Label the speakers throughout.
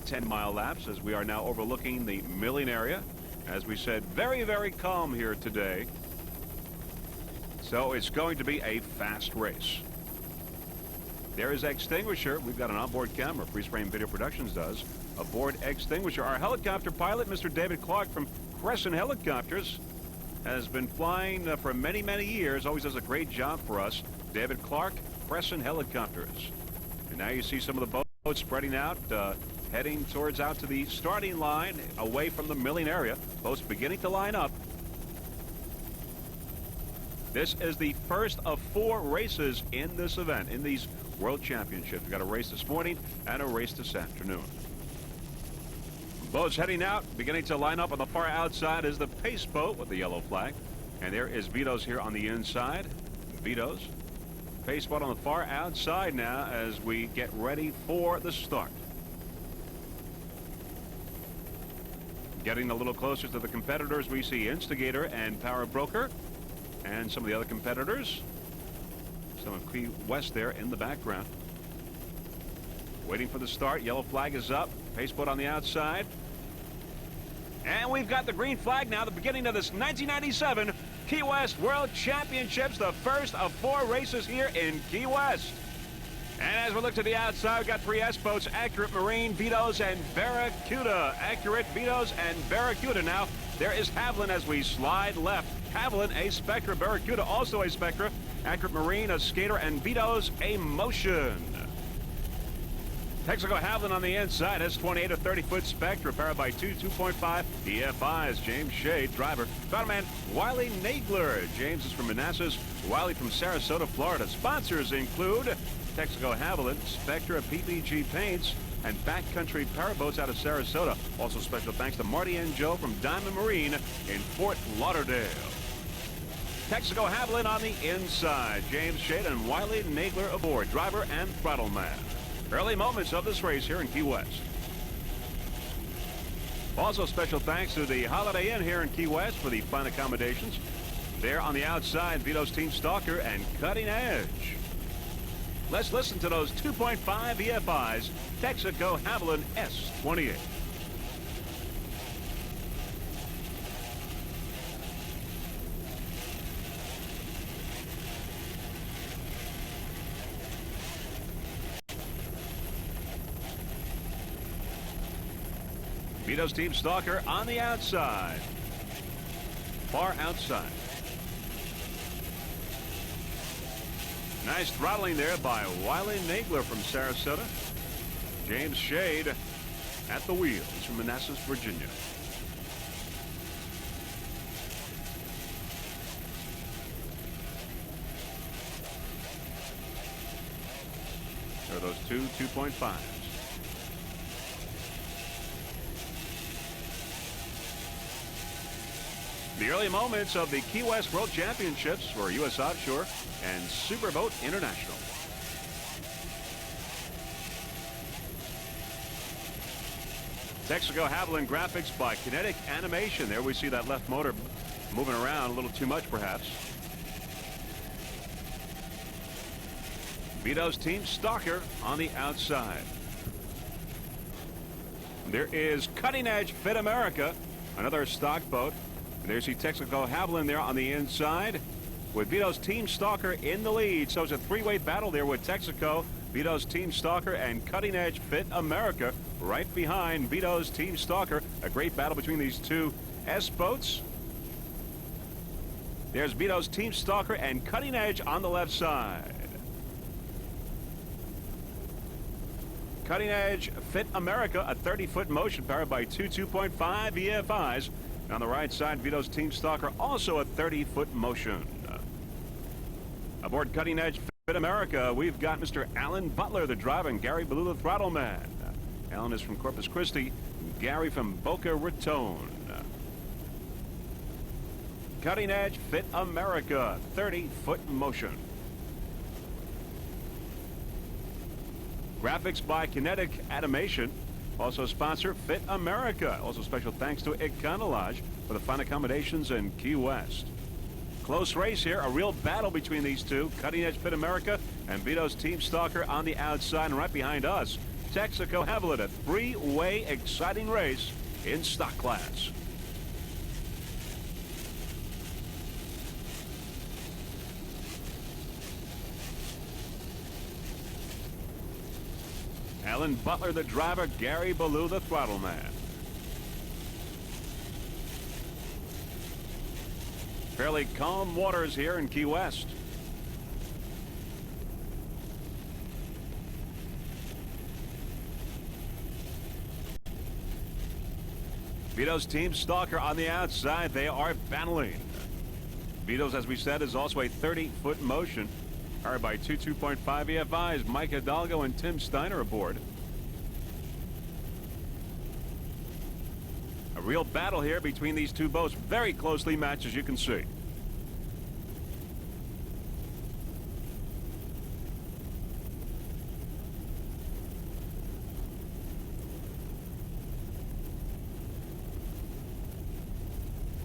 Speaker 1: 10-mile laps as we are now overlooking the milling area. As we said, very, very calm here today. So it's going to be a fast race. There is extinguisher. We've got an onboard camera. Freeze Frame Video Productions does. Aboard extinguisher. Our helicopter pilot, Mr. David Clark from Crescent Helicopters, has been flying for many, many years. Always does a great job for us. David Clark, Crescent Helicopters. And now you see some of the boats spreading out, heading towards out to the starting line, away from the milling area. Boats beginning to line up. This is the first of 4 races in this event, in these World Championships. We've got a race this morning and a race this afternoon. Boats heading out, beginning to line up. On the far outside is the pace boat with the yellow flag. And there is Vito's here on the inside. Vito's. Pace boat on the far outside now as we get ready for the start. Getting a little closer to the competitors, we see Instigator and Power Broker and some of the other competitors. Some of Key West there in the background. Waiting for the start. Yellow flag is up. Pace boat on the outside. And we've got the green flag now, the beginning of this 1997 Key West World Championships, the first of 4 races here in Key West. And as we look to the outside, we've got 3 S-boats, Accurate Marine, Vito's, and Barracuda. Accurate, Vito's, and Barracuda. Now, there is Haviland as we slide left. Haviland, a Spectra. Barracuda, also a Spectra. Accurate Marine, a Skater, and Vito's, a Motion. Texaco Haviland on the inside has 28, a 30-foot Spectra, powered by 2.5 EFIs. James Shade, driver. Batman Wiley Nagler. James is from Manassas. Wiley from Sarasota, Florida. Sponsors include Texaco Haviland, Spectra, PPG Paints, and Backcountry Powerboats out of Sarasota. Also special thanks to Marty and Joe from Diamond Marine in Fort Lauderdale. Texaco Haviland on the inside. James Shade and Wiley Nagler aboard. Driver and throttle man. Early moments of this race here in Key West. Also special thanks to the Holiday Inn here in Key West for the fine accommodations. There on the outside, Vito's Team Stalker and Cutting Edge. Let's listen to those 2.5 EFIs, Texaco Haviland S28. Vito's Team Stalker on the outside. Far outside. Nice throttling there by Wiley Nagler from Sarasota. James Shade at the wheel. He's from Manassas, Virginia. There are those 2.5s. The early moments of the Key West World Championships for U.S. Offshore and Superboat International. Texaco Haviland graphics by Kinetic Animation. There we see that left motor moving around a little too much, perhaps. Vito's Team Stalker on the outside. There is Cutting Edge Fit America, another stock boat. And there's the Texaco Haviland there on the inside with Vito's Team Stalker in the lead. So it's a 3-way battle there with Texaco, Vito's Team Stalker, and Cutting Edge Fit America right behind Vito's Team Stalker. A great battle between these 2 S-boats. There's Vito's Team Stalker and Cutting Edge on the left side. Cutting Edge Fit America, a 30-foot motion powered by 2.5 EFIs. On the right side, Vito's Team Stalker, also a 30-foot motion. Aboard Cutting Edge Fit America, we've got Mr. Alan Butler, the driver, and Gary Ballou, the throttle man. Alan is from Corpus Christi, Gary from Boca Raton. Cutting Edge Fit America, 30-foot motion. Graphics by Kinetic Animation. Also sponsor Fit America. Also special thanks to Econolodge for the fine accommodations in Key West. Close race here, a real battle between these 2. Cutting Edge Fit America and Vito's Team Stalker on the outside, and right behind us, Texaco have it, a three-way exciting race in stock class. Alan Butler, the driver. Gary Ballou, the throttle man. Fairly calm waters here in Key West. Vito's Team Stalker on the outside. They are battling. Vito's, as we said, is also a 30-foot motion. Powered by two 2.5 EFIs. Mike Hidalgo and Tim Steiner aboard. A real battle here between these two boats. Very closely matched, as you can see.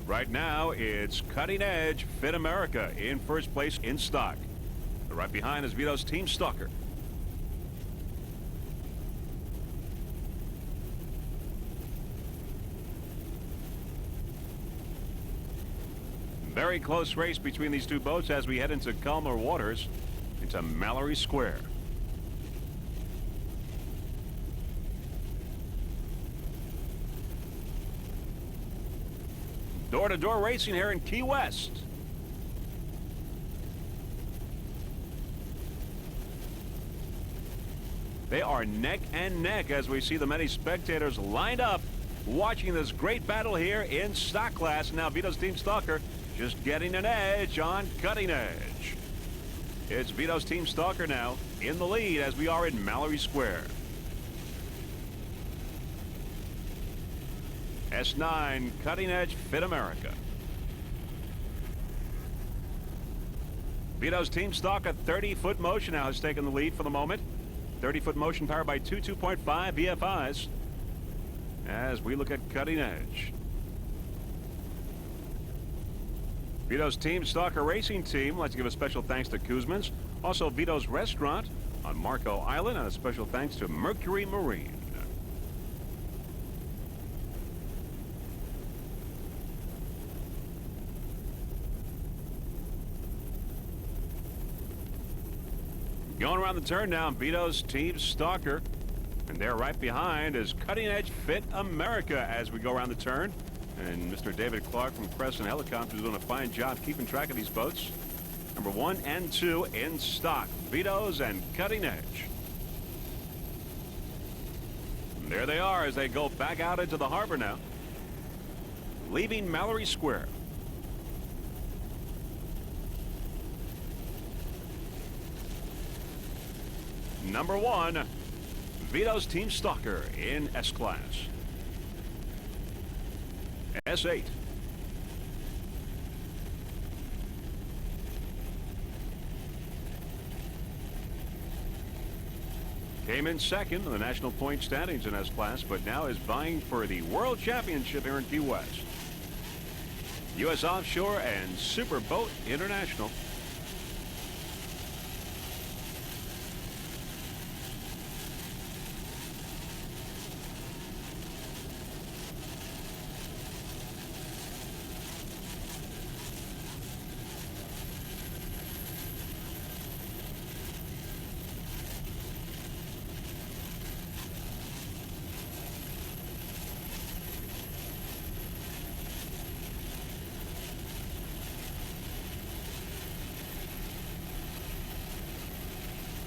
Speaker 1: Right now, it's Cutting Edge Fit America in first place in stock. Right behind is Vito's Team Stalker. Very close race between these two boats as we head into calmer waters, into Mallory Square. Door-to-door racing here in Key West. They are neck and neck as we see the many spectators lined up watching this great battle here in stock class. Now Vito's Team Stalker just getting an edge on Cutting Edge. It's Vito's Team Stalker now in the lead as we are in Mallory Square. S9 Cutting Edge Fit America. Vito's Team Stalker 30-foot motion now has taken the lead for the moment. 30-foot motion powered by two 2.5 EFIs as we look at Cutting Edge. Vito's Team Stalker Racing Team, let's give a special thanks to Kuzman's. Also Vito's Restaurant on Marco Island, and a special thanks to Mercury Marine. Going around the turn now, Vito's Team Stalker. And there right behind is Cutting Edge Fit America as we go around the turn. And Mr. David Clark from Crescent Helicopters is doing a fine job keeping track of these boats. Number 1 and 2 in stock. Vito's and Cutting Edge. And there they are as they go back out into the harbor now, leaving Mallory Square. Number 1, Vito's Team Stalker in S-Class. S8. Came in second in the national point standings in S-Class, but now is vying for the World Championship here in Key West. U.S. Offshore and Superboat International.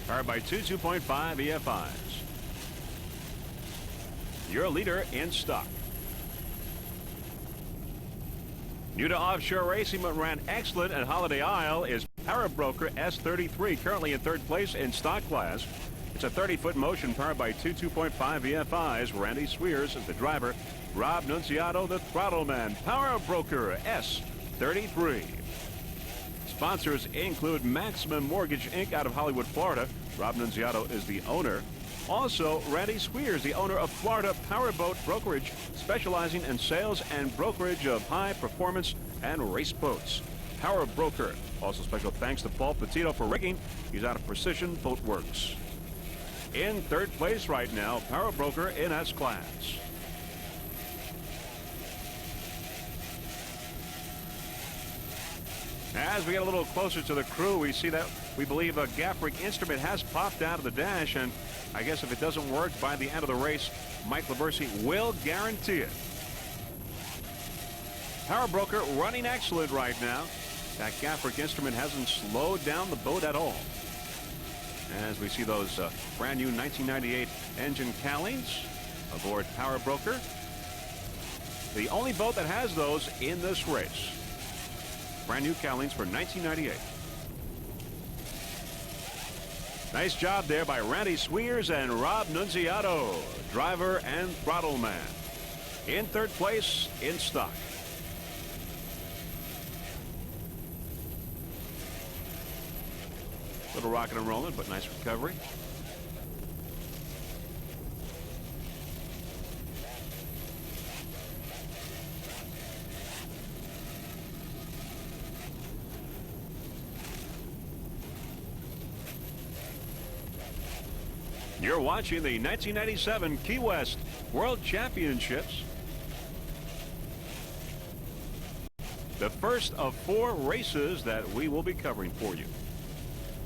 Speaker 1: Powered by two 2.5 EFIs. Your leader in stock. New to offshore racing but ran excellent at Holiday Isle is Powerbroker S33, currently in third place in stock class. It's a 30-foot motion powered by two 2.5 EFIs. Randy Swears is the driver. Rob Nunziato, the throttle man. Powerbroker S33. Sponsors include Maximum Mortgage Inc. out of Hollywood, Florida. Rob Nunziato is the owner. Also, Randy Swears, the owner of Florida Powerboat Brokerage, specializing in sales and brokerage of high-performance and race boats. Powerbroker. Also, special thanks to Paul Petito for rigging. He's out of Precision Boat Works. In third place right now, Power Broker in S-Class. As we get a little closer to the crew, we see that we believe a gap rig instrument has popped out of the dash, and I guess if it doesn't work by the end of the race, Mike Laversi will guarantee it. Power Broker running excellent right now. That gap rig instrument hasn't slowed down the boat at all. As we see those brand new 1998 engine cowlings aboard Power Broker. The only boat that has those in this race. Brand new cowlings for 1998. Nice job there by Randy Sweers and Rob Nunziato, driver and throttle man. In third place in stock. Little rocking and rolling, but nice recovery. You're watching the 1997 Key West World Championships. The first of 4 races that we will be covering for you.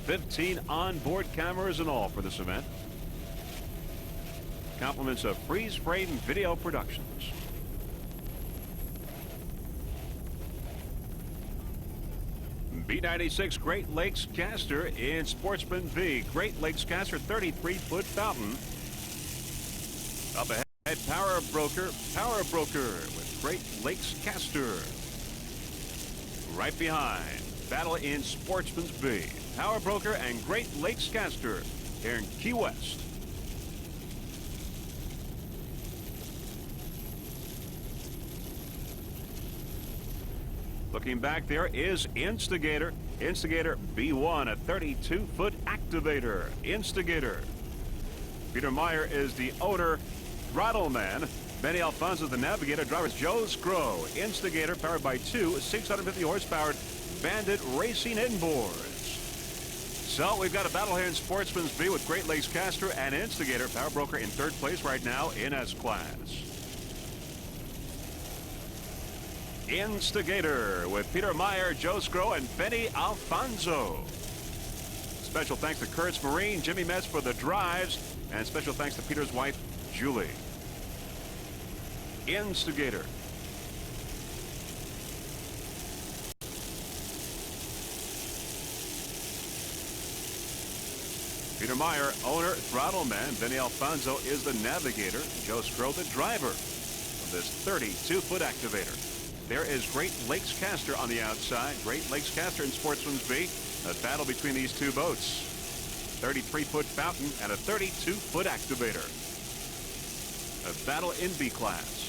Speaker 1: 15 onboard cameras in all for this event. Compliments of Freeze Frame Video Productions. B96 Great Lakes Caster in Sportsman V. Great Lakes Caster 33-foot fountain. Up ahead, Power Broker with Great Lakes Caster. Right behind, battle in Sportsman's V. Power Broker and Great Lakes Caster here in Key West. Looking back, there is Instigator. Instigator B1, a 32-foot activator. Instigator. Peter Meyer is the owner, throttle man. Benny Alfonso, the navigator. Drivers Joe Scrow. Instigator, powered by 2 650 horsepower Bandit racing inboards. So we've got a battle here in Sportsman's V with Great Lakes Caster and Instigator. Power Broker in third place right now in S-Class. Instigator with Peter Meyer, Joe Scrow, and Benny Alfonso. Special thanks to Kurtz Marine, Jimmy Metz for the drives, and special thanks to Peter's wife, Julie. Instigator. Peter Meyer, owner, throttle man. Benny Alfonso is the navigator. Joe Scrow, the driver of this 32-foot activator. There is Great Lakes Caster on the outside. Great Lakes Caster in Sportsman's V. A battle between these two boats. 33-foot fountain and a 32-foot activator. A battle in B class.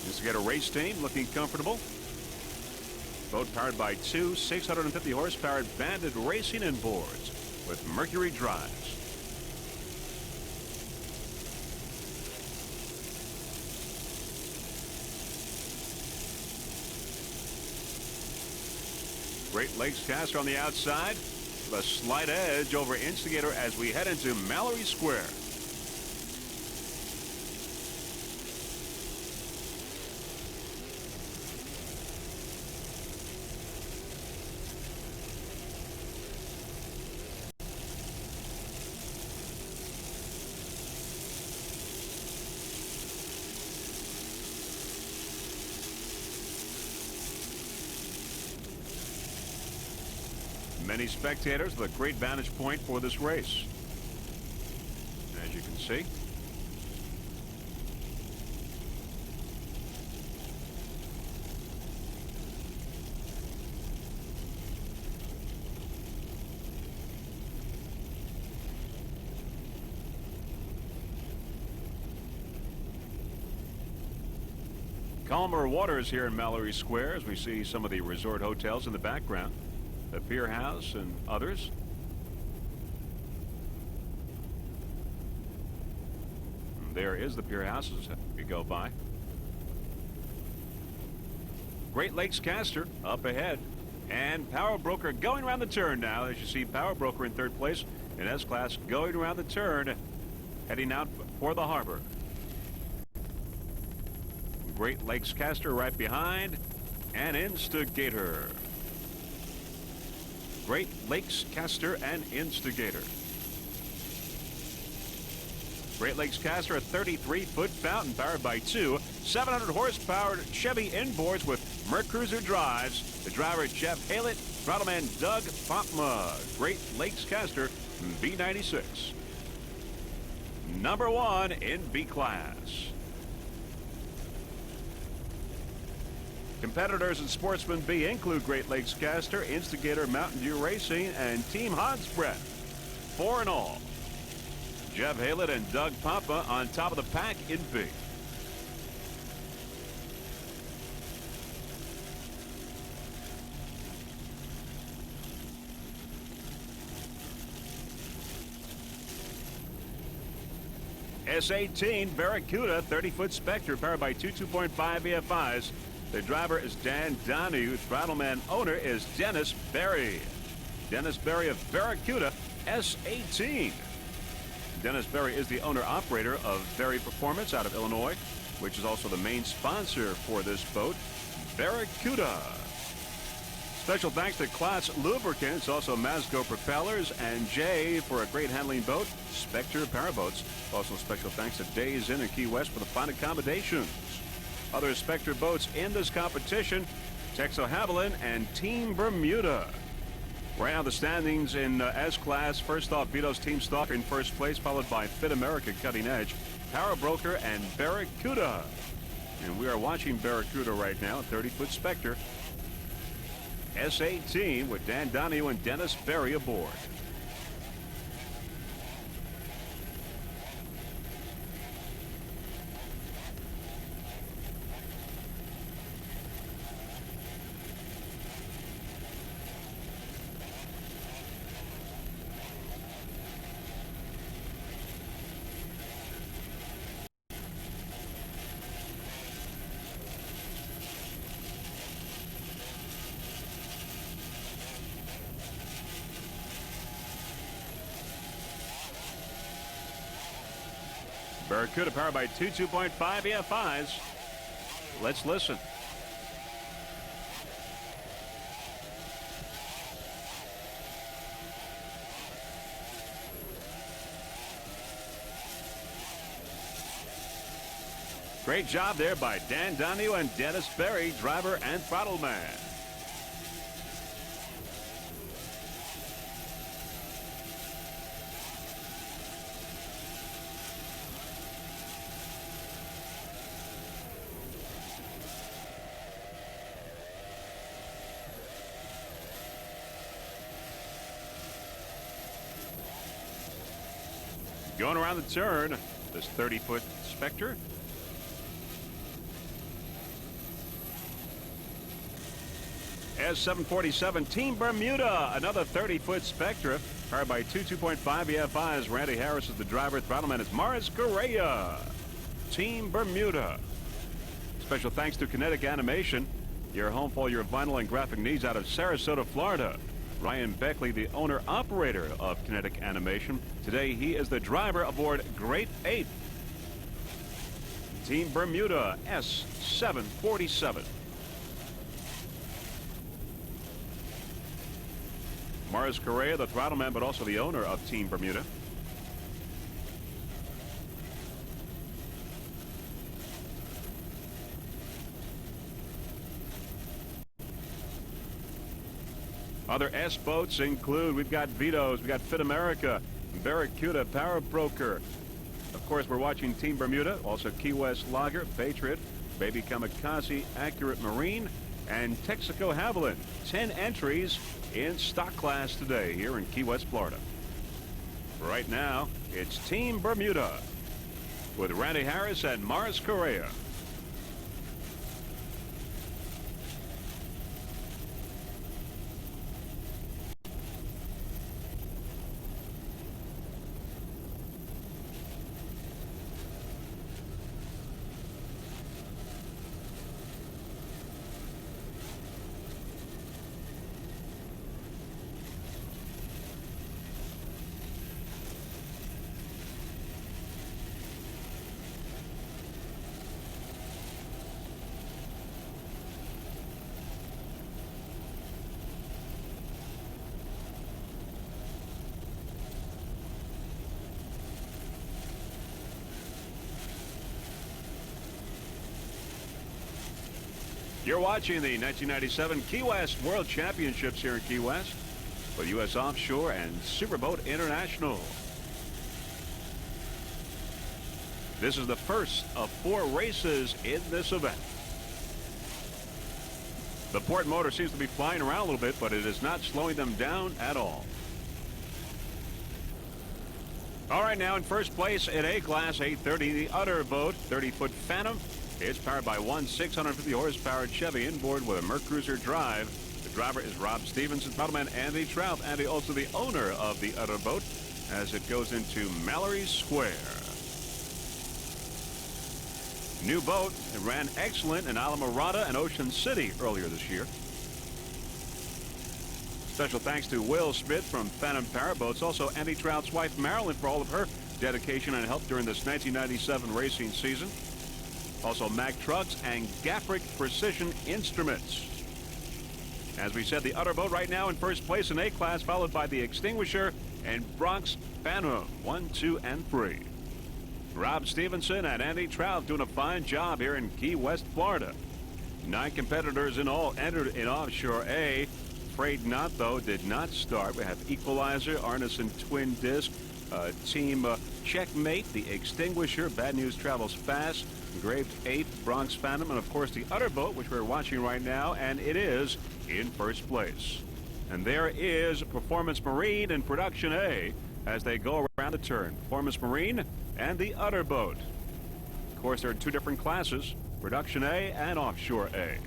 Speaker 1: Instigator race team looking comfortable. Boat powered by 2 650 horsepower Bandit racing inboards with Mercury drives. Great Lakes Caster on the outside with a slight edge over Instigator as we head into Mallory Square. Many spectators with a great vantage point for this race. As you can see. Calmer waters here in Mallory Square as we see some of the resort hotels in the background. The Pier House and others. And there is the Pier House as we go by. Great Lakes Caster up ahead. And Power Broker going around the turn now. As you see, Power Broker in third place in S-Class going around the turn, heading out for the harbor. Great Lakes Caster right behind, and Instigator. Great Lakes Caster and Instigator. Great Lakes Caster, a 33-foot fountain powered by two 700-horsepower Chevy inboards with Mercruiser drives. The driver, Jeff Halett, throttleman Doug Popma. Great Lakes Caster, B96. Number one in B class. Competitors in Sportsman B include Great Lakes Caster, Instigator, Mountain Dew Racing, and Team Hans Breath. 4 in all. Jeff Halett and Doug Papa on top of the pack in B. S18 Barracuda 30-foot Spectre powered by two 2.5 EFIs. The driver is Dan Donahue. Throttleman owner is Dennis Berry. Dennis Berry of Barracuda S18. Dennis Berry is the owner-operator of Berry Performance out of Illinois, which is also the main sponsor for this boat, Barracuda. Special thanks to Klotz Lubricants, also Masco Propellers, and Jay for a great handling boat, Spectre Powerboats. Also special thanks to Days Inn in Key West for the fine accommodations. Other Spectre boats in this competition, Texo Haviland and Team Bermuda. Right now the standings in S-Class. First off, Vito's Team Stalker in first place, followed by Fit America Cutting Edge, Power Broker, and Barracuda. And we are watching Barracuda right now, 30-foot Spectre. S18 with Dan Donahue and Dennis Berry aboard. Barracuda powered by two 2.5 EFIs. Let's listen. Great job there by Dan Donahue and Dennis Berry, driver and throttle man. Going around the turn, this 30-foot Spectre. S747 Team Bermuda, another 30-foot Spectre, powered by two 2.5 EFIs. Randy Harris is the driver. Throttleman is Morris Correa. Team Bermuda. Special thanks to Kinetic Animation, your home for all your vinyl and graphic needs out of Sarasota, Florida. Ryan Beckley, the owner-operator of Kinetic Animation. Today, he is the driver aboard Great 8. Team Bermuda, S747. Morris Correa, the throttleman, but also the owner of Team Bermuda. Other S boats include, we've got Vito's, we've got Fit America, Barracuda, Power Broker. Of course, we're watching Team Bermuda, also Key West Lager, Patriot, Baby Kamikaze, Accurate Marine, and Texaco Haviland. 10 entries in stock class today here in Key West, Florida. Right now, it's Team Bermuda with Randy Harris and Morris Correa. You're watching the 1997 Key West World Championships here in Key West with U.S. Offshore and Superboat International. This is the first of 4 races in this event. The port motor seems to be flying around a little bit, but it is not slowing them down at all. All right, now in first place in A-Class 830, the Utter Boat 30-foot Phantom. It's powered by one 650-horsepower Chevy inboard with a MerCruiser drive. The driver is Rob Stevenson, paddleman Andy Trout, Andy also the owner of the Utter Boat as it goes into Mallory Square. New boat. It ran excellent in Alamorada and Ocean City earlier this year. Special thanks to Will Smith from Phantom Powerboats, also Andy Trout's wife Marilyn for all of her dedication and help during this 1997 racing season. Also Mack Trucks and Gaffrick Precision Instruments. As we said, the Utter Boat right now in first place in A-Class, followed by the Extinguisher and Bronx Phantom 1, 2, and 3. Rob Stevenson and Andy Trout doing a fine job here in Key West, Florida. 9 competitors in all entered in Offshore A. Afraid Not, though, did not start. We have Equalizer, Arneson Twin Disc, Team Checkmate, the Extinguisher, Bad News Travels Fast, Engraved 8, Bronx Phantom, and of course the Utter Boat, which we're watching right now, and it is in first place. And there is Performance Marine in Production A as they go around the turn. Performance Marine and the Utter Boat. Of course, there are 2 different classes, Production A and Offshore A.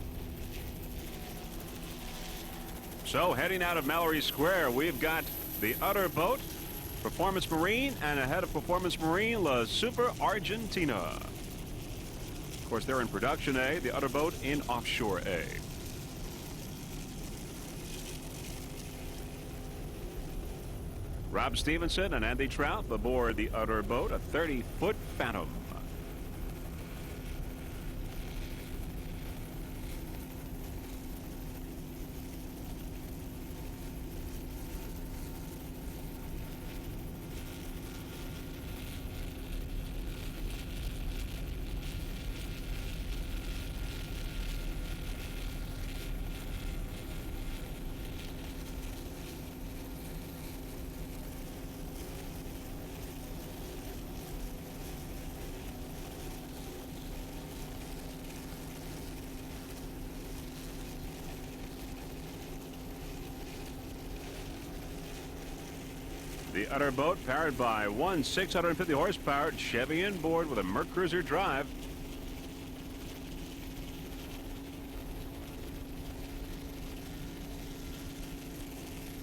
Speaker 1: So heading out of Mallory Square, we've got the Utter Boat, Performance Marine, and ahead of Performance Marine, La Super Argentina. Of course, they're in Production A, the Utter Boat in Offshore A. Rob Stevenson and Andy Trout aboard the Utter Boat, a 30-foot Phantom. The Utter Boat powered by one 650-horsepower Chevy inboard with a MerCruiser drive.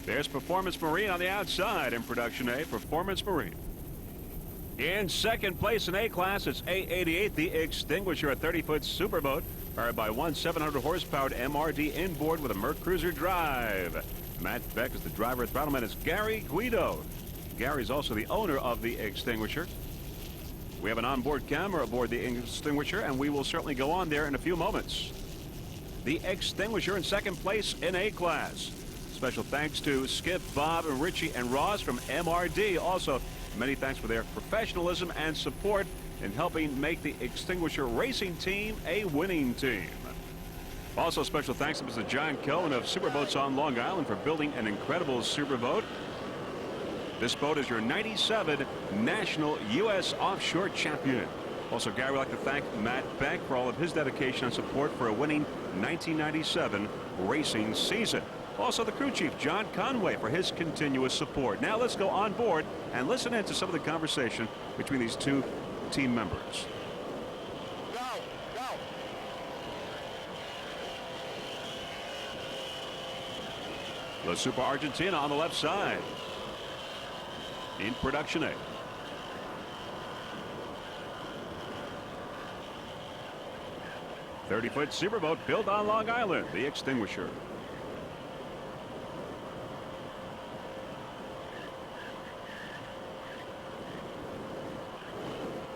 Speaker 1: There's Performance Marine on the outside in Production A, Performance Marine. In second place in A-Class, it's A88, the Extinguisher, a 30-foot superboat powered by one 700-horsepower MRD inboard with a MerCruiser drive. Matt Beck is the driver. Throttleman is Gary Guido. Gary's also the owner of the Extinguisher. We have an onboard camera aboard the Extinguisher, and we will certainly go on there in a few moments. The Extinguisher in second place in A-Class. Special thanks to Skip, Bob, and Richie, and Ross from MRD. Also, many thanks for their professionalism and support in helping make the Extinguisher racing team a winning team. Also, special thanks to Mr. John Cohen of Superboats on Long Island for building an incredible superboat. This boat is your 97 National U.S. Offshore Champion. Also, Gary, would like to thank Matt Beck for all of his dedication and support for a winning 1997 racing season. Also, the crew chief, John Conway, for his continuous support. Now, let's go on board and listen in to some of the conversation between these 2 team members. La Super Argentina on the left side in Production A. A 30-foot superboat built on Long Island, the Extinguisher.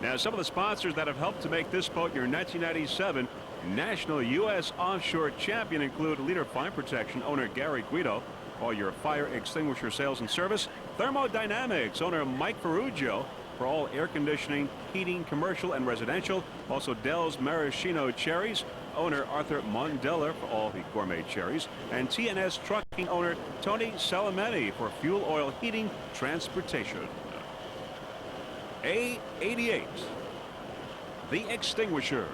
Speaker 1: Now, some of the sponsors that have helped to make this boat your 1997 National U.S. Offshore Champion include Leader Fire Protection owner Gary Guido, all your fire extinguisher sales and service, Thermodynamics owner Mike Ferruggio, for all air conditioning, heating, commercial and residential. Also Dell's Maraschino cherries. Owner Arthur Mondella for all the gourmet cherries. And TNS Trucking owner Tony Salameni for fuel oil heating transportation. A88. The Extinguisher.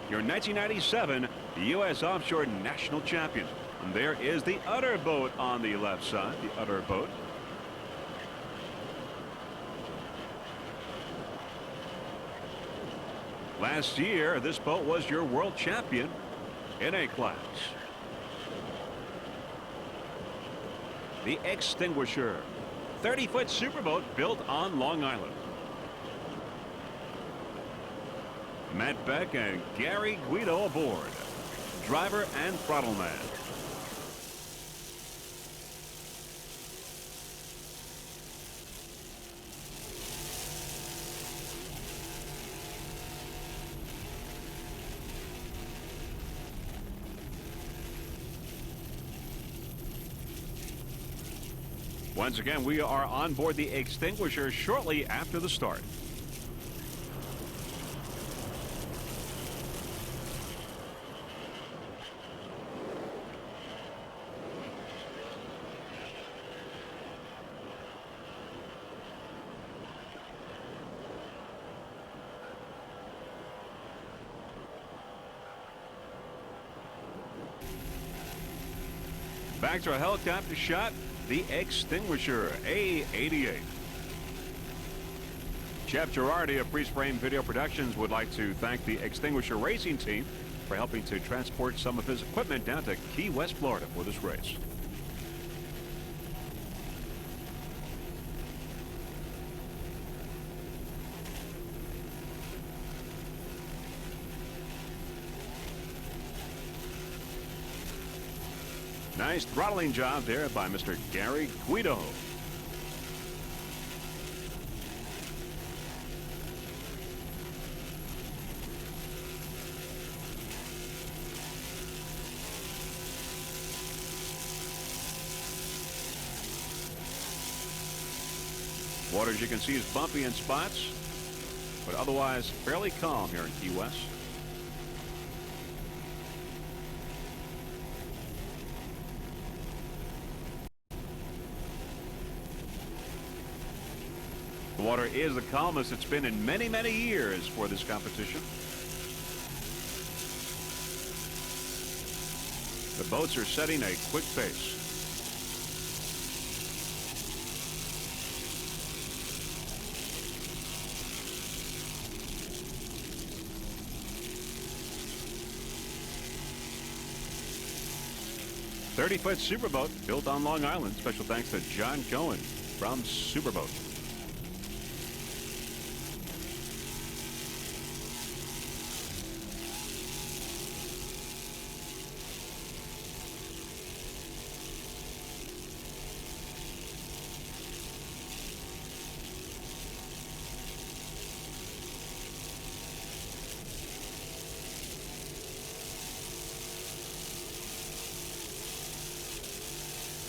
Speaker 1: Your 1997 U.S. Offshore National Champion. And there is the Udder boat on the left side, the Udder boat. Last year, this boat was your world champion in A class. The Extinguisher, 30-foot superboat built on Long Island. Matt Beck and Gary Guido aboard. Driver and throttle man. Once again, we are on board the Extinguisher shortly after the start. Back to a helicopter shot. The Extinguisher, A88. Jeff Girardi of Freeze Frame Video Productions would like to thank the Extinguisher racing team for helping to transport some of his equipment down to Key West, Florida for this race. Nice throttling job there by Mr. Gary Guido. Water, as you can see, is bumpy in spots, but otherwise fairly calm here in Key West. The water is the calmest it's been in many, many years for this competition. The boats are setting a quick pace. "30-foot superboat built on Long Island." Special thanks to John Cohen from Superboat.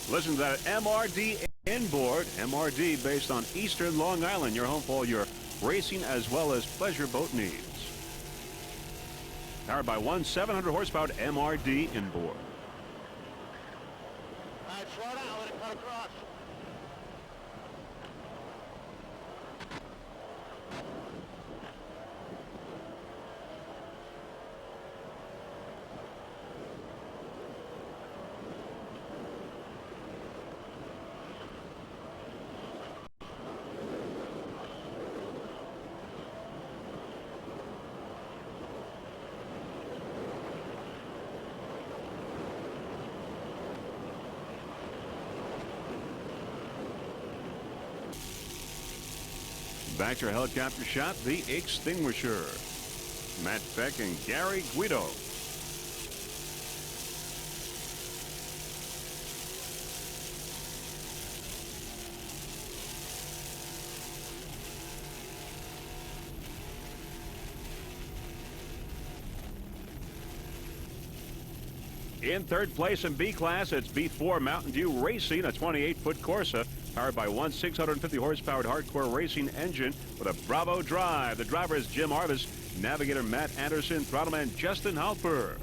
Speaker 1: Listen to that MRD inboard. MRD based on Eastern Long Island, your home for all your racing as well as pleasure boat needs. Powered by one 700 horsepower MRD inboard.
Speaker 2: All right, slow down, let it cut across.
Speaker 1: Back to a helicopter shot, the Extinguisher. Matt Beck and Gary Guido. In third place in B class, it's B4 Mountain Dew Racing, a 28-foot Corsa powered by one 650-horsepower hardcore racing engine with a Bravo drive. The driver is Jim Arvis, navigator Matt Anderson, throttleman Justin Halper.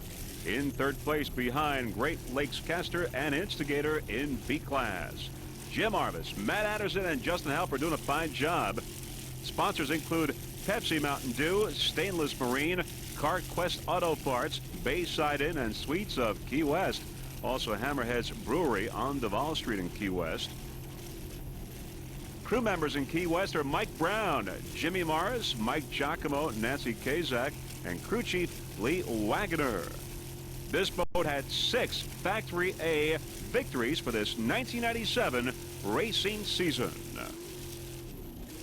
Speaker 1: In third place behind Great Lakes Caster and Instigator in B class. Jim Arvis, Matt Anderson, and Justin Halper doing a fine job. Sponsors include Pepsi Mountain Dew, Stainless Marine, CarQuest Auto Parts, Bayside Inn and Suites of Key West. Also Hammerhead's Brewery on Duval Street in Key West. Crew members in Key West are Mike Brown, Jimmy Morris, Mike Giacomo, Nancy Kazak, and crew chief Lee Wagner. This boat had 6 Factory A victories for this 1997 racing season.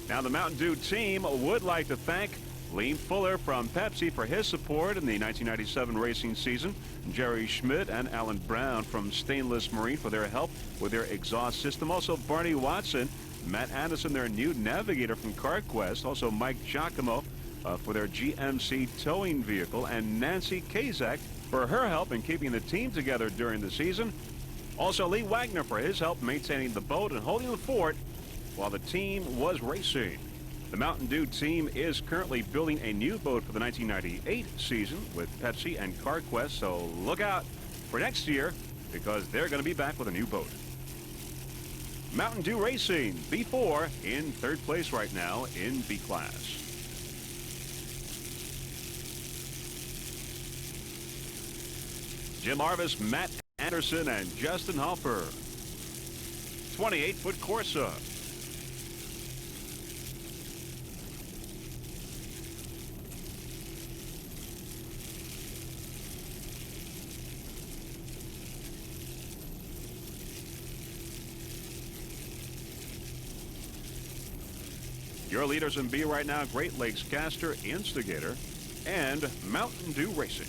Speaker 1: Now the Mountain Dew team would like to thank Liam Fuller from Pepsi for his support in the 1997 racing season, Jerry Schmidt and Alan Brown from Stainless Marine for their help with their exhaust system. Also Barney Watson, Matt Anderson, their new navigator from CarQuest. Also Mike Giacomo for their GMC towing vehicle, and Nancy Kazak for her help in keeping the team together during the season. Also Lee Wagner for his help maintaining the boat and holding the fort while the team was racing. The Mountain Dew team is currently building a new boat for the 1998 season with Pepsi and CarQuest, so look out for next year because they're going to be back with a new boat. Mountain Dew Racing, B4, in third place right now in B class. Jim Arvis, Matt Anderson, and Justin Halper. 28-foot Corsa. Your leaders in B right now, Great Lakes Caster, Instigator, and Mountain Dew Racing.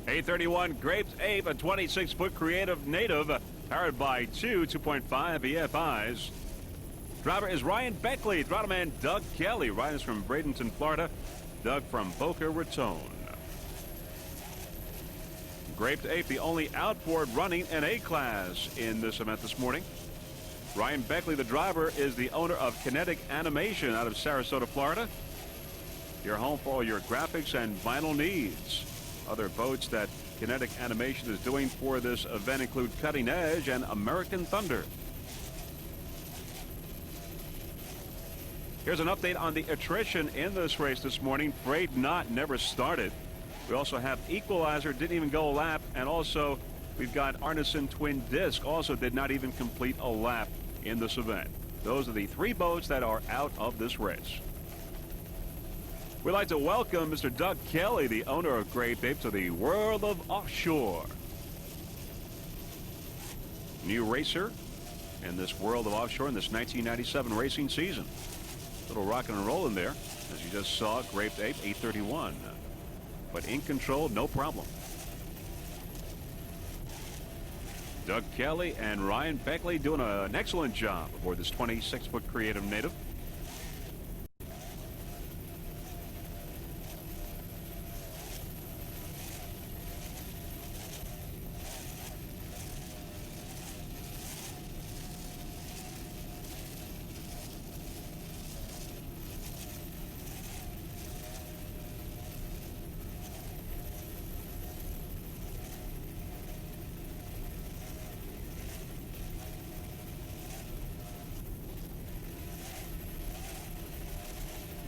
Speaker 1: A31 Grapes Ape, a 26-foot creative native, powered by two 2.5 EFIs. Driver is Ryan Beckley, throttleman Doug Kelly. Ryan is from Bradenton, Florida. Doug from Boca Raton. Grapes Ape, the only outboard running in A class in this event this morning. Ryan Beckley, the driver, is the owner of Kinetic Animation out of Sarasota, Florida. Your home for all your graphics and vinyl needs. Other boats that Kinetic Animation is doing for this event include Cutting Edge and American Thunder. Here's an update on the attrition in this race this morning. Frayed Knot never started. We also have Equalizer, didn't even go a lap, and also we've got Arneson Twin Disc, also did not even complete a lap in this event. Those are the 3 boats that are out of this race. We'd like to welcome Mr. Doug Kelly, the owner of Grape Ape, to the world of offshore. New racer in this world of offshore in this 1997 racing season. Little rocking and rolling there, as you just saw, Grape Ape, 831. But in control, no problem. Doug Kelly and Ryan Beckley doing an excellent job aboard this 26-foot creative native.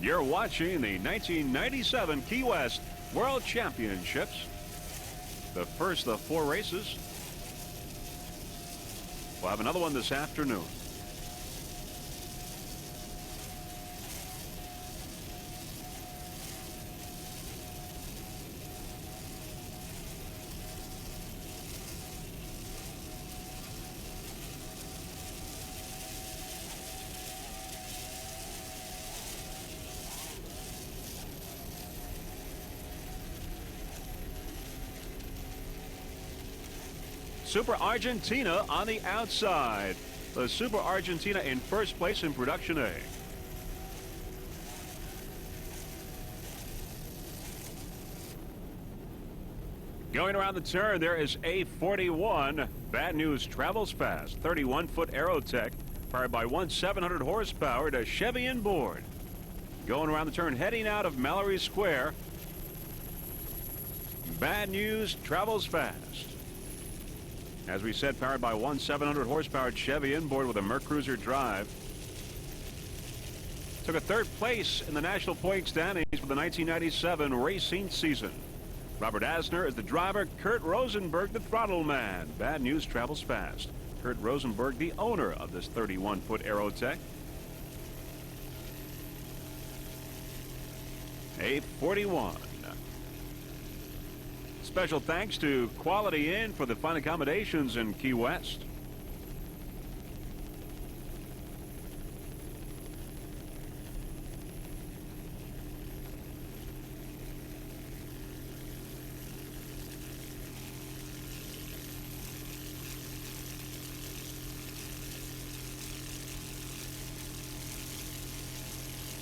Speaker 1: You're watching the 1997 Key West World Championships. The first of 4 races. We'll have another one this afternoon. Super Argentina on the outside. The Super Argentina in first place in production A. Going around the turn, there is A41. Bad News travels fast. 31-foot Aerotech, powered by one 700 horsepower to Chevy inboard. Going around the turn, heading out of Mallory Square. Bad News travels fast. As we said, powered by one 700 horsepower Chevy inboard with a Mercruiser drive. Took a third place in the National Point standings for the 1997 racing season. Robert Asner is the driver. Kurt Rosenberg, the throttle man. Bad News travels fast. Kurt Rosenberg, the owner of this 31-foot Aerotech. A41. Special thanks to Quality Inn for the fine accommodations in Key West.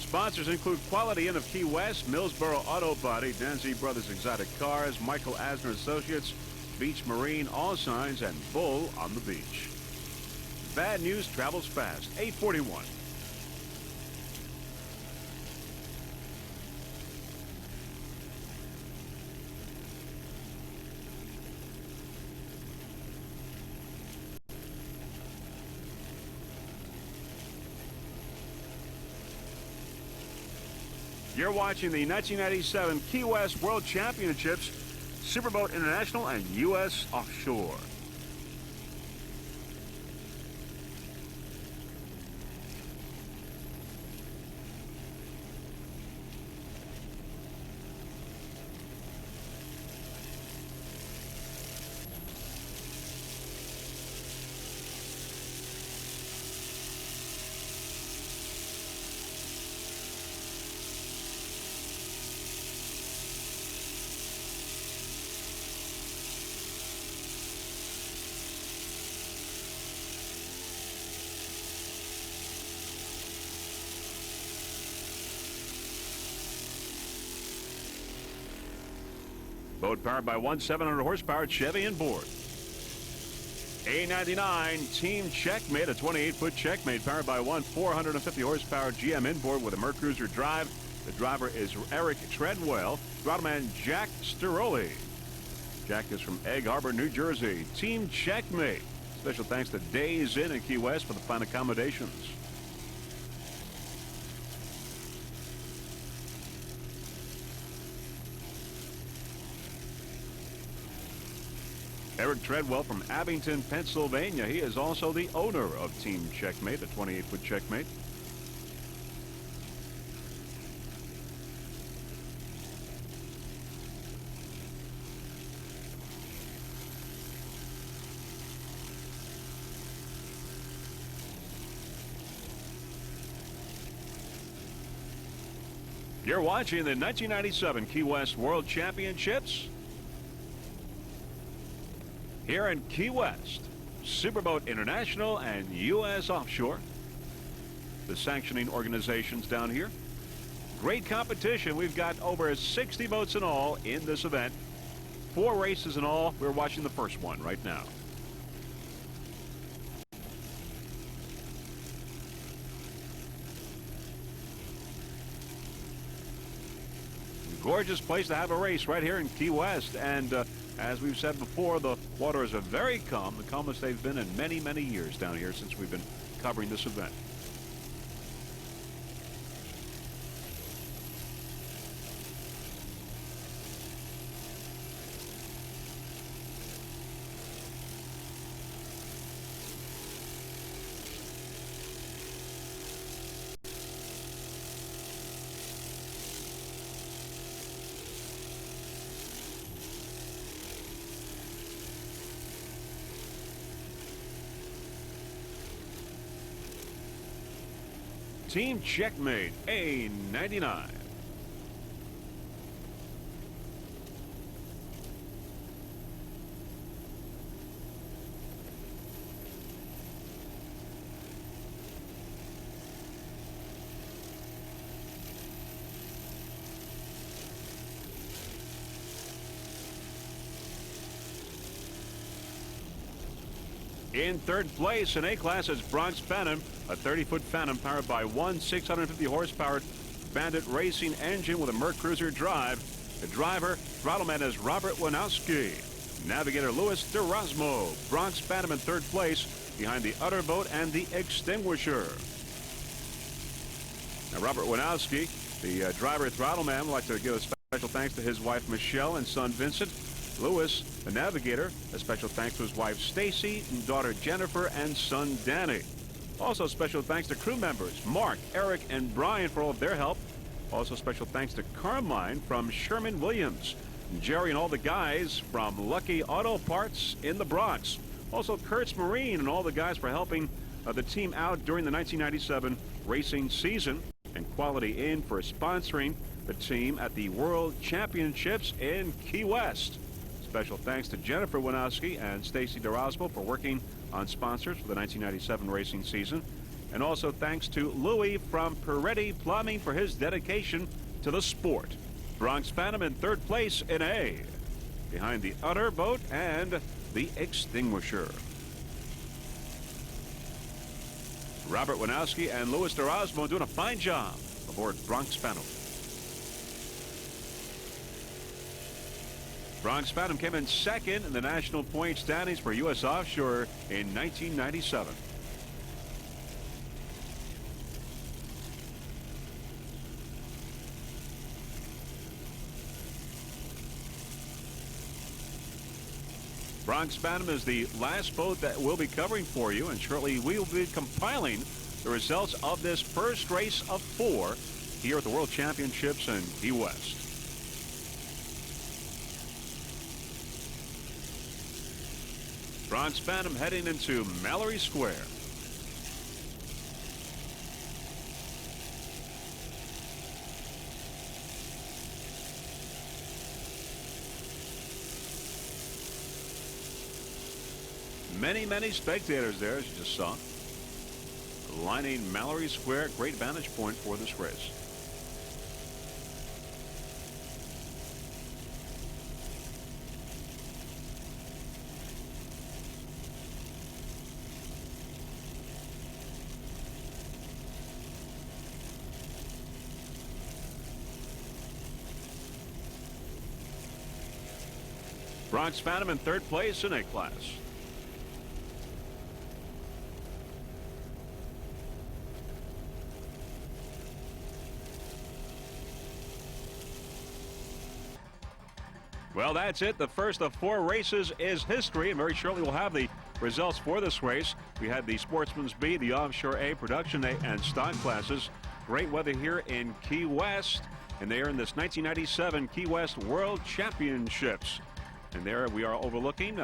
Speaker 1: Sponsors include Quality Inn of Key West, Millsboro Auto Body, Danzy Brothers Exotic Cars, Michael Asner Associates, Beach Marine, All Signs, and Bull on the Beach. Bad News travels fast. 841. You're watching the 1997 Key West World Championships, Superboat International and U.S. Offshore. Boat powered by one 700 horsepower Chevy inboard. A99 Team Checkmate, a 28-foot Checkmate powered by one 450 horsepower GM inboard with a Mercruiser drive. The driver is Eric Treadwell. Throttleman Jack Steroli. Jack is from Egg Harbor, New Jersey. Team Checkmate. Special thanks to Days Inn in Key West for the fine accommodations. Eric Treadwell from Abington, Pennsylvania. He is also the owner of Team Checkmate, a 28-foot Checkmate. You're watching the 1997 Key West World Championships. Here in Key West, Superboat International and U.S. Offshore, the sanctioning organizations down here. Great competition. We've got over 60 boats in all in this event. 4 races in all. We're watching the first one right now. Gorgeous place to have a race right here in Key West. And as we've said before, the waters are very calm, the calmest they've been in many, many years down here since we've been covering this event. Team Checkmate, A99. In third place in A-Class is Bronx Phantom, a 30-foot Phantom powered by one 650 horsepower Bandit racing engine with a Merc Cruiser drive. The driver, throttleman, is Robert Winowski. Navigator Louis DeRosmo. Bronx Phantom in third place behind the Udder Boat and the Extinguisher. Now, Robert Winowski, the driver throttleman, would like to give a special thanks to his wife Michelle and son Vincent. Louis, the navigator, a special thanks to his wife Stacy, and daughter Jennifer, and son Danny. Also special thanks to crew members Mark, Eric, and Brian for all of their help. Also special thanks to Carmine from Sherman Williams, Jerry and all the guys from Lucky Auto Parts in the Bronx. Also Kurtz Marine and all the guys for helping the team out during the 1997 racing season, and Quality Inn for sponsoring the team at the World Championships in Key West. Special thanks to Jennifer Winowski and Stacy DeRosmo for working on sponsors for the 1997 racing season. And also thanks to Louis from Peretti Plumbing for his dedication to the sport. Bronx Phantom in third place in A, behind the Udder Boat and the Extinguisher. Robert Winowski and Louis DeRosmo doing a fine job aboard Bronx Phantom. Bronx Phantom came in second in the national point standings for U.S. Offshore in 1997. Bronx Phantom is the last boat that we'll be covering for you, and shortly we will be compiling the results of this first race of 4 here at the World Championships in Key West. Bronx Phantom heading into Mallory Square. Many spectators there, as you just saw, lining Mallory Square. Great vantage point for this race. Bronx Phantom in third place in A-Class. Well, that's it. The first of 4 races is history, and very shortly we'll have the results for this race. We had the Sportsman's B, the Offshore A, Production A, and Stock classes. Great weather here in Key West, and they are in this 1997 Key West World Championships. And there we are overlooking,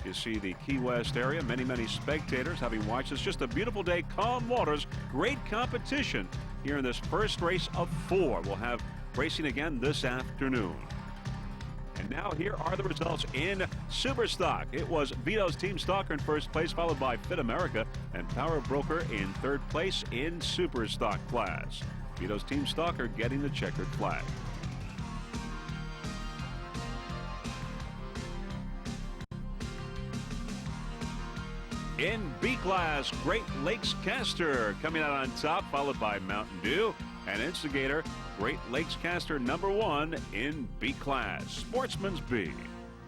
Speaker 1: you see the Key West area. Many spectators having watched this. Just a beautiful day, calm waters, great competition here in this first race of 4. We'll have racing again this afternoon. And now here are the results in Super Stock. It was Vito's Team Stalker in first place, followed by Fit America and Power Broker in third place in Super Stock class. Vito's Team Stalker getting the checkered flag. In B class, Great Lakes Caster coming out on top, followed by Mountain Dew and Instigator. Great Lakes Caster number 1 in B class. Sportsman's B,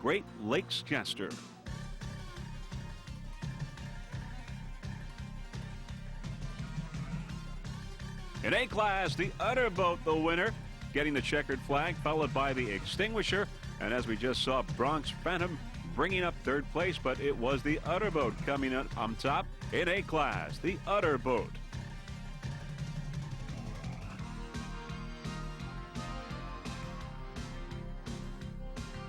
Speaker 1: Great Lakes Caster. In A class, the Udder Boat, the winner, getting the checkered flag, followed by the Extinguisher. And as we just saw, Bronx Phantom bringing up third place, but it was the Udder Boat coming out on top in A class, the Udder Boat.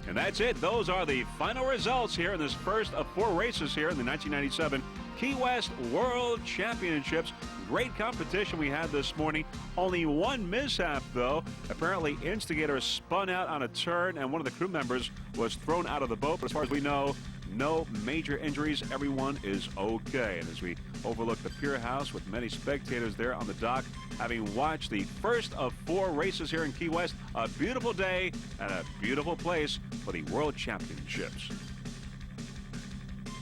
Speaker 1: And that's it. Those are the final results here in this first of 4 races here in the 1997 Key West World Championships. Great competition we had this morning. Only one mishap, though. Apparently, Instigator spun out on a turn, and one of the crew members was thrown out of the boat. But as far as we know, no major injuries. Everyone is okay. And as we overlook the pier house with many spectators there on the dock, having watched the first of 4 races here in Key West, a beautiful day and a beautiful place for the World Championships.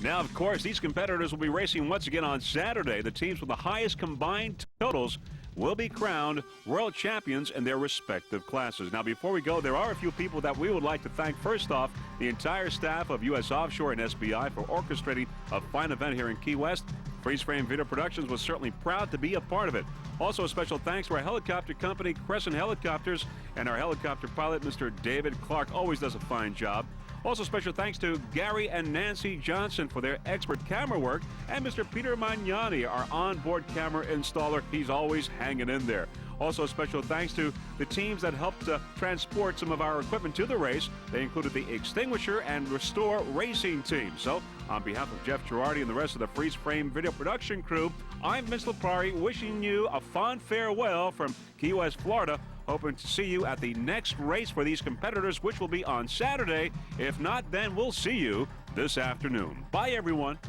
Speaker 1: Now, of course, these competitors will be racing once again on Saturday. The teams with the highest combined totals will be crowned world champions in their respective classes. Now, before we go, there are a few people that we would like to thank. First off, the entire staff of U.S. Offshore and SBI for orchestrating a fine event here in Key West. Freeze Frame Video Productions was certainly proud to be a part of it. Also, a special thanks to our helicopter company, Crescent Helicopters, and our helicopter pilot, Mr. David Clark, always does a fine job. Also, special thanks to Gary and Nancy Johnson for their expert camera work, and Mr. Peter Magnani, our onboard camera installer. He's always hanging in there. Also, special thanks to the teams that helped transport some of our equipment to the race. They included the Extinguisher and Restore Racing team. So, on behalf of Jeff Girardi and the rest of the Freeze Frame Video Production crew, I'm Vince Lipari, wishing you a fond farewell from Key West, Florida. Hoping to see you at the next race for these competitors, which will be on Saturday. If not, then we'll see you this afternoon. Bye, everyone.